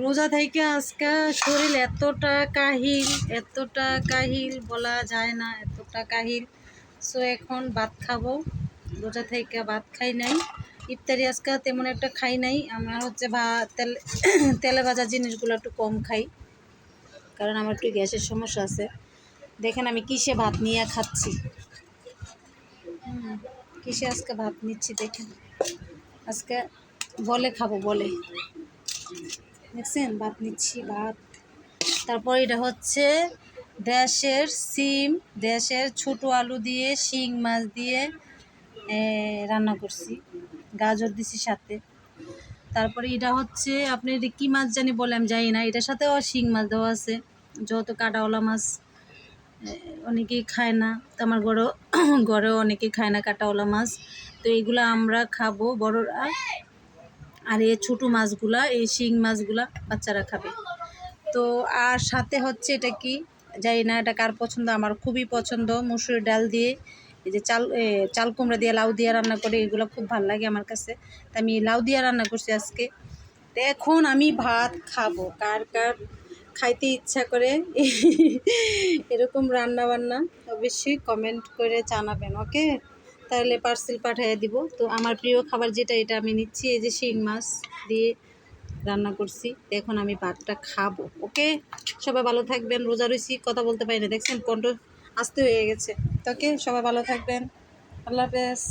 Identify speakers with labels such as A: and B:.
A: রোজা থেকে আজকে শরীর এতটা কাহিল বলা যায় না, এতটা কাহিল। সো এখন ভাত খাবো, রোজা থেকে ভাত খাই নাই, ইফতারি আজকে তেমন একটা খাই নাই। আমার হচ্ছে তেলে ভাজা জিনিসগুলো একটু কম খাই, কারণ আমার একটু গ্যাসের সমস্যা আছে। দেখেন আমি কিসে ভাত নিয়ে খাচ্ছি, কিসে আজকে ভাত নিচ্ছি দেখেন। আজকে বলে খাবো, বলে দেখছেন ভাত নিচ্ছি, ভাত। তারপর এটা হচ্ছে দেশের সিম, দেশের ছোট আলু দিয়ে শিং মাছ দিয়ে রান্না করছি, গাজর দিছি সাথে। তারপরে এটা হচ্ছে আপনি এটা কী মাছ জানি বলে আমি জানি না, এটার সাথেও শিং মাছ দেওয়া আছে, যত কাটাওয়ালা মাছ অনেকেই খায় না, তো আমার ঘরেও অনেকেই খায় না কাটাওয়ালা মাছ, তো এইগুলো আমরা খাবো বড়রা। আর এই ছোটো মাছগুলা, এই শিং মাছগুলা বাচ্চারা খাবে। তো আর সাথে হচ্ছে এটা কি জানি না, এটা কার পছন্দ, আমার খুবই পছন্দ। মসুর ডাল দিয়ে এই যে চাল কুমড়া দিয়ে লাউ দিয়ে রান্না করে, এগুলো খুব ভালো লাগে আমার কাছে। তো আমি লাউ দিয়ে রান্না করছি আজকে। তো এখন আমি ভাত খাবো। কার কার খাইতে ইচ্ছা করে এরকম রান্না বান্না অবশ্যই কমেন্ট করে জানাবেন, ওকে? তাহলে পার্সেল পাঠিয়ে দিব। তো আমার প্রিয় খাবার যেটা, এটা আমি নিচ্ছি, এই যে শিং মাছ দিয়ে রান্না করছি। এখন আমি ভাতটা খাবো, ওকে? সবাই ভালো থাকবেন। রোজা রয়েছি, কথা বলতে পারি না, দেখছেন কণ্ঠ আস্তে হয়ে গেছে। ওকে, সবাই ভালো থাকবেন, আল্লাহ হাফেজ।